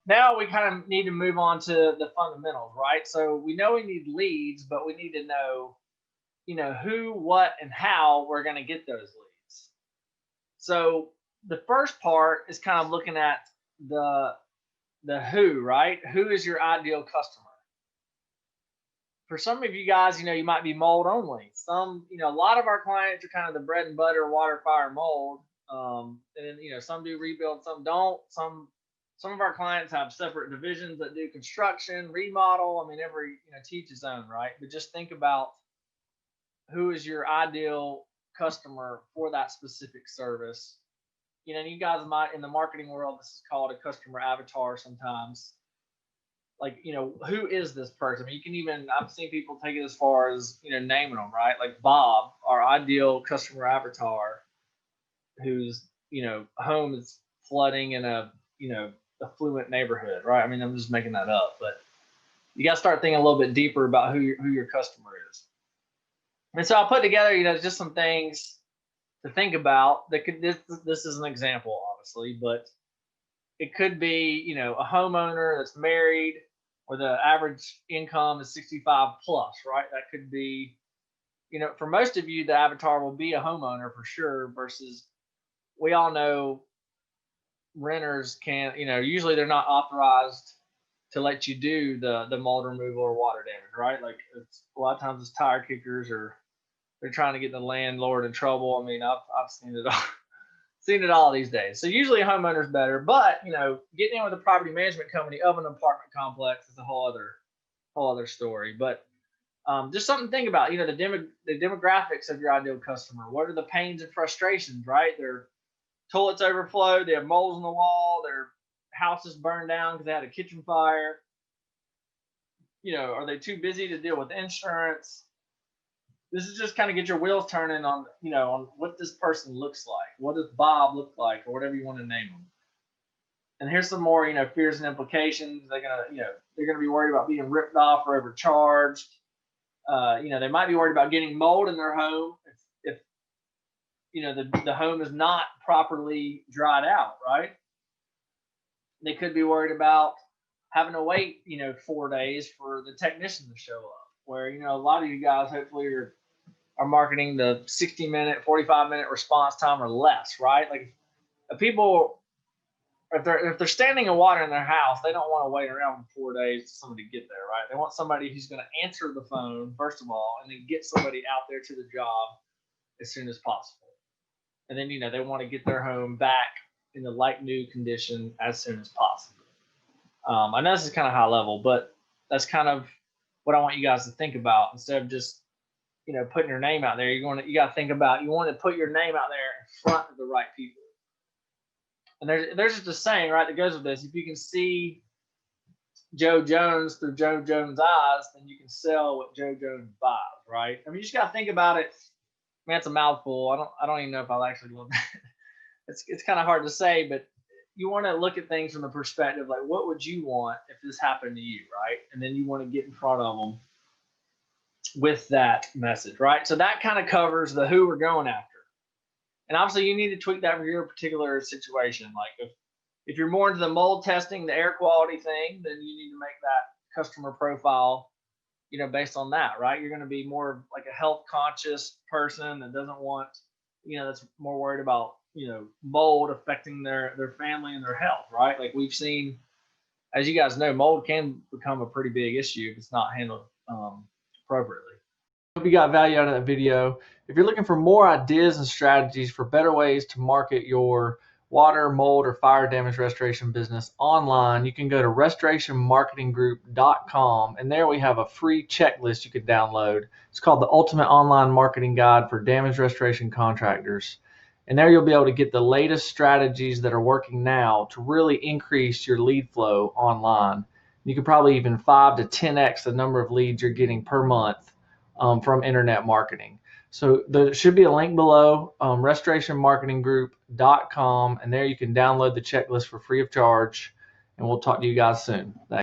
now we kind of need to move on to the fundamentals, right? So we know we need leads, but we need to know, who, what, and how we're going to get those leads. So the first part is kind of looking at the who, right? Who is your ideal customer? For some of you guys, you might be mold only. Some, a lot of our clients are kind of the bread and butter, water, fire, mold. And then, some do rebuild, some don't. Some of our clients have separate divisions that do construction, remodel. I mean, every, to each his own, right? But just think about who is your ideal customer for that specific service. You guys might, in the marketing world, this is called a customer avatar sometimes. Like, who is this person? I mean, you can even, I've seen people take it as far as, naming them, right? Like Bob, our ideal customer avatar, whose, home is flooding in a, affluent neighborhood, right? I mean, I'm just making that up, but you got to start thinking a little bit deeper about who your customer is. And so I put together, just some things to think about that could, this is an example, obviously, but it could be, a homeowner that's married, or the average income is 65 plus, right? That could be, for most of you, the avatar will be a homeowner for sure, versus we all know renters can't, usually they're not authorized to let you do the mold removal or water damage, right? Like a lot of times it's tire kickers, or they're trying to get the landlord in trouble. I mean, I've seen it all. Seen it all these days. So usually a homeowner's better, but getting in with a property management company of an apartment complex is a whole other story. But just something to think about. The demographics of your ideal customer. What are the pains and frustrations? Right, their toilets overflow. They have moles in the wall. Their house is burned down because they had a kitchen fire. Are they too busy to deal with insurance? This is just kind of get your wheels turning on, on what this person looks like. What does Bob look like, or whatever you want to name him? And here's some more, fears and implications. They're gonna be worried about being ripped off or overcharged. They might be worried about getting mold in their home if the home is not properly dried out, right? They could be worried about having to wait, 4 days for the technician to show up. Where a lot of you guys hopefully are marketing the 60-minute, 45-minute response time or less, right? Like people, if they're standing in water in their house, they don't want to wait around for 4 days for somebody to get there, right? They want somebody who's going to answer the phone first of all, and then get somebody out there to the job as soon as possible. And then they want to get their home back in the like new condition as soon as possible. I know this is kind of high level, but that's kind of what I want you guys to think about. Instead of just putting your name out there, you got to think about, you want to put your name out there in front of the right people. And there's just a saying, right, that goes with this: if you can see Joe Jones through Joe Jones' eyes, then you can sell what Joe Jones buys, right? I mean, you just got to think about it. Man, it's a mouthful. I don't even know if I'll actually look. It's kind of hard to say, but you want to look at things from the perspective, like, what would you want if this happened to you, right? And then you want to get in front of them with that message, right? So that kind of covers the who we're going after. And obviously you need to tweak that for your particular situation. Like if you're more into the mold testing, the air quality thing, then you need to make that customer profile, based on that, right? You're going to be more like a health conscious person that doesn't want, that's more worried about, mold affecting their family and their health, right? Like we've seen, as you guys know, mold can become a pretty big issue if it's not handled appropriately. Hope you got value out of that video. If you're looking for more ideas and strategies for better ways to market your water, mold, or fire damage restoration business online, you can go to restorationmarketinggroup.com, and there we have a free checklist you can download. It's called the Ultimate Online Marketing Guide for Damage Restoration Contractors. And there you'll be able to get the latest strategies that are working now to really increase your lead flow online. You could probably even 5 to 10x the number of leads you're getting per month from internet marketing. So there should be a link below, restorationmarketinggroup.com, and there you can download the checklist for free of charge, and we'll talk to you guys soon. Thanks.